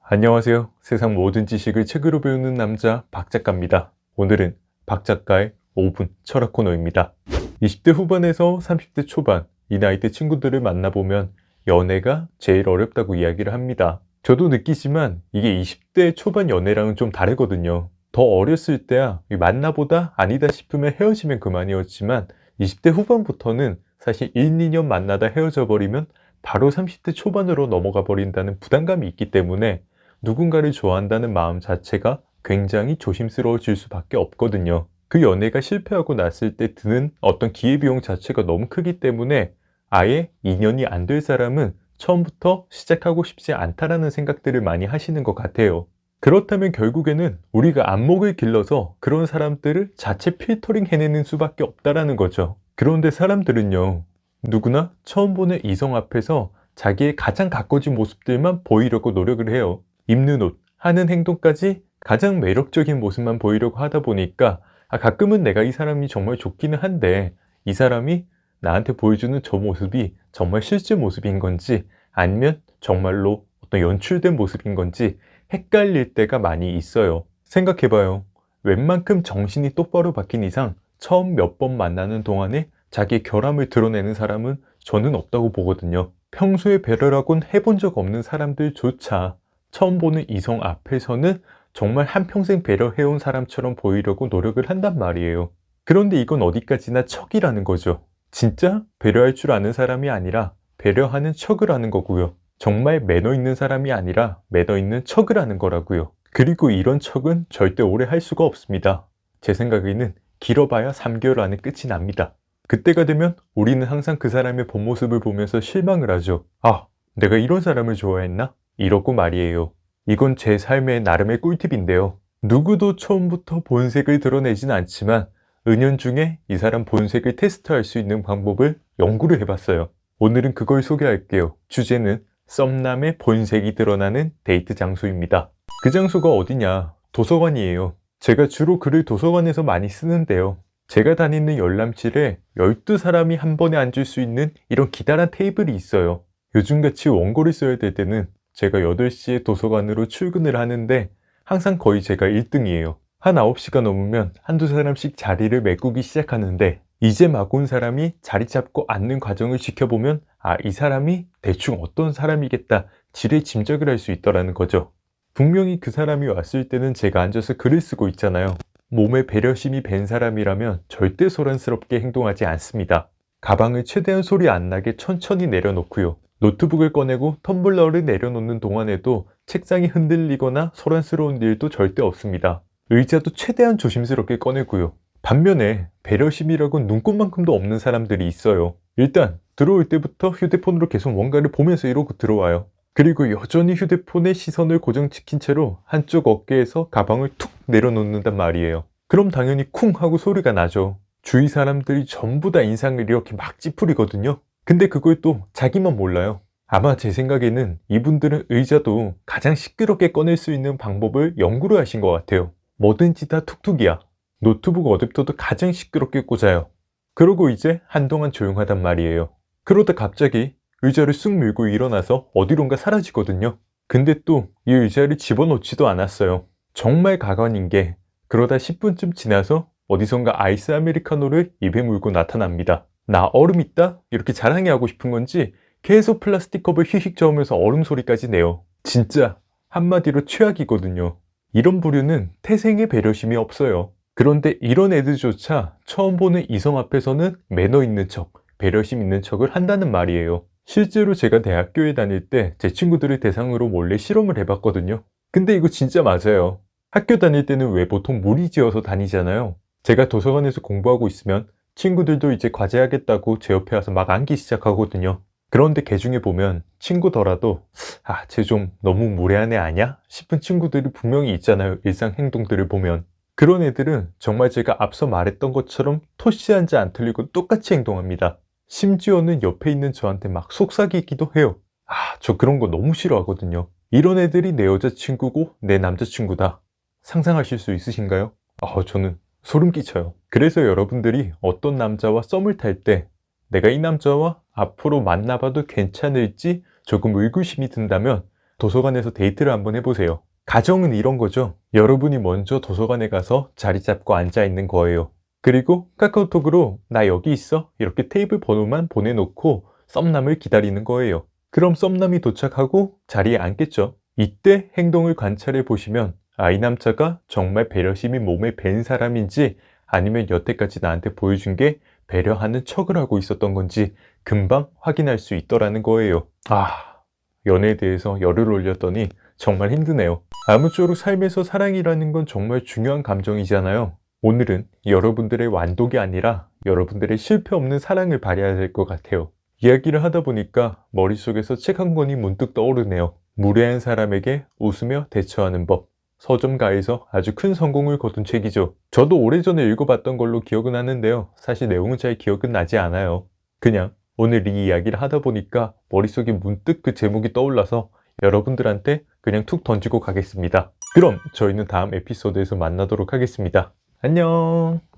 안녕하세요. 세상 모든 지식을 책으로 배우는 남자 박 작가입니다. 오늘은 박 작가의 5분 철학 코너입니다. 20대 후반에서 30대 초반 이 나이대 친구들을 만나보면 연애가 제일 어렵다고 이야기를 합니다. 저도 느끼지만 이게 20대 초반 연애랑은 좀 다르거든요. 더 어렸을 때야 만나보다 아니다 싶으면 헤어지면 그만이었지만 20대 후반부터는 사실 1, 2년 만나다 헤어져 버리면 바로 30대 초반으로 넘어가 버린다는 부담감이 있기 때문에 누군가를 좋아한다는 마음 자체가 굉장히 조심스러워질 수밖에 없거든요. 그 연애가 실패하고 났을 때 드는 어떤 기회비용 자체가 너무 크기 때문에 아예 인연이 안 될 사람은 처음부터 시작하고 싶지 않다라는 생각들을 많이 하시는 것 같아요. 그렇다면 결국에는 우리가 안목을 길러서 그런 사람들을 자체 필터링 해내는 수밖에 없다라는 거죠. 그런데 사람들은요, 누구나 처음 보는 이성 앞에서 자기의 가장 가꿔진 모습들만 보이려고 노력을 해요. 입는 옷, 하는 행동까지 가장 매력적인 모습만 보이려고 하다 보니까 가끔은 내가 이 사람이 정말 좋기는 한데 이 사람이 나한테 보여주는 저 모습이 정말 실제 모습인 건지 아니면 정말로 어떤 연출된 모습인 건지 헷갈릴 때가 많이 있어요. 생각해봐요. 웬만큼 정신이 똑바로 박힌 이상 처음 몇 번 만나는 동안에 자기의 결함을 드러내는 사람은 저는 없다고 보거든요. 평소에 배려라곤 해본 적 없는 사람들조차 처음 보는 이성 앞에서는 정말 한평생 배려해온 사람처럼 보이려고 노력을 한단 말이에요. 그런데 이건 어디까지나 척이라는 거죠. 진짜 배려할 줄 아는 사람이 아니라 배려하는 척을 하는 거고요. 정말 매너 있는 사람이 아니라 매너 있는 척을 하는 거라고요. 그리고 이런 척은 절대 오래 할 수가 없습니다. 제 생각에는 길어봐야 3개월 안에 끝이 납니다. 그때가 되면 우리는 항상 그 사람의 본 모습을 보면서 실망을 하죠. 아, 내가 이런 사람을 좋아했나? 이러고 말이에요. 이건 제 삶의 나름의 꿀팁인데요. 누구도 처음부터 본색을 드러내진 않지만 은연중에 이 사람 본색을 테스트할 수 있는 방법을 연구를 해봤어요. 오늘은 그걸 소개할게요. 주제는 썸남의 본색이 드러나는 데이트 장소입니다. 그 장소가 어디냐? 도서관이에요. 제가 주로 글을 도서관에서 많이 쓰는데요. 제가 다니는 열람실에 12사람이 한 번에 앉을 수 있는 이런 기다란 테이블이 있어요. 요즘같이 원고를 써야 될 때는 제가 8시에 도서관으로 출근을 하는데 항상 거의 제가 1등이에요. 한 9시가 넘으면 한두 사람씩 자리를 메꾸기 시작하는데 이제 막 온 사람이 자리 잡고 앉는 과정을 지켜보면 이 사람이 대충 어떤 사람이겠다 지레 짐작을 할 수 있더라는 거죠. 분명히 그 사람이 왔을 때는 제가 앉아서 글을 쓰고 있잖아요. 몸에 배려심이 밴 사람이라면 절대 소란스럽게 행동하지 않습니다. 가방을 최대한 소리 안 나게 천천히 내려놓고요. 노트북을 꺼내고 텀블러를 내려놓는 동안에도 책상이 흔들리거나 소란스러운 일도 절대 없습니다. 의자도 최대한 조심스럽게 꺼내고요. 반면에 배려심이라곤 눈꼽만큼도 없는 사람들이 있어요. 일단 들어올 때부터 휴대폰으로 계속 뭔가를 보면서 이러고 들어와요. 그리고 여전히 휴대폰에 시선을 고정시킨 채로 한쪽 어깨에서 가방을 툭 내려놓는단 말이에요. 그럼 당연히 쿵 하고 소리가 나죠. 주위 사람들이 전부 다 인상을 이렇게 막 찌푸리거든요. 근데 그걸 또 자기만 몰라요. 아마 제 생각에는 이분들은 의자도 가장 시끄럽게 꺼낼 수 있는 방법을 연구를 하신 것 같아요. 뭐든지 다 툭툭이야. 노트북 어댑터도 가장 시끄럽게 꽂아요. 그러고 이제 한동안 조용하단 말이에요. 그러다 갑자기 의자를 쑥 밀고 일어나서 어디론가 사라지거든요. 근데 또 이 의자를 집어넣지도 않았어요. 정말 가관인 게 그러다 10분쯤 지나서 어디선가 아이스 아메리카노를 입에 물고 나타납니다. 나 얼음 있다? 이렇게 자랑해 하고 싶은 건지 계속 플라스틱 컵을 휘휘 저으면서 얼음 소리까지 내요. 진짜 한마디로 최악이거든요. 이런 부류는 태생의 배려심이 없어요. 그런데 이런 애들조차 처음 보는 이성 앞에서는 매너 있는 척, 배려심 있는 척을 한다는 말이에요. 실제로 제가 대학교에 다닐 때 제 친구들을 대상으로 몰래 실험을 해봤거든요. 근데 이거 진짜 맞아요. 학교 다닐 때는 왜 보통 무리지어서 다니잖아요. 제가 도서관에서 공부하고 있으면 친구들도 이제 과제하겠다고 제 옆에 와서 막 앉기 시작하거든요. 그런데 걔 중에 보면 친구더라도 쟤 좀 너무 무례한 애 아냐? 싶은 친구들이 분명히 있잖아요. 일상 행동들을 보면. 그런 애들은 정말 제가 앞서 말했던 것처럼 토시 한 자 안 틀리고 똑같이 행동합니다. 심지어는 옆에 있는 저한테 막 속삭이기도 해요. 저 그런 거 너무 싫어하거든요. 이런 애들이 내 여자친구고 내 남자친구다. 상상하실 수 있으신가요? 저는 소름 끼쳐요. 그래서 여러분들이 어떤 남자와 썸을 탈 때 내가 이 남자와 앞으로 만나봐도 괜찮을지 조금 의구심이 든다면 도서관에서 데이트를 한번 해보세요. 가정은 이런 거죠. 여러분이 먼저 도서관에 가서 자리 잡고 앉아 있는 거예요. 그리고 카카오톡으로 나 여기 있어 이렇게 테이블 번호만 보내놓고 썸남을 기다리는 거예요. 그럼 썸남이 도착하고 자리에 앉겠죠. 이때 행동을 관찰해 보시면 이 남자가 정말 배려심이 몸에 밴 사람인지 아니면 여태까지 나한테 보여준 게 배려하는 척을 하고 있었던 건지 금방 확인할 수 있더라는 거예요. 연애에 대해서 열을 올렸더니 정말 힘드네요. 아무쪼록 삶에서 사랑이라는 건 정말 중요한 감정이잖아요. 오늘은 여러분들의 완독이 아니라 여러분들의 실패 없는 사랑을 발휘해야 될 것 같아요. 이야기를 하다 보니까 머릿속에서 책 한 권이 문득 떠오르네요. 무례한 사람에게 웃으며 대처하는 법. 서점가에서 아주 큰 성공을 거둔 책이죠. 저도 오래전에 읽어봤던 걸로 기억은 하는데요. 사실 내용은 잘 기억은 나지 않아요. 그냥 오늘 이 이야기를 하다 보니까 머릿속에 문득 그 제목이 떠올라서 여러분들한테 그냥 툭 던지고 가겠습니다. 그럼 저희는 다음 에피소드에서 만나도록 하겠습니다. 안녕.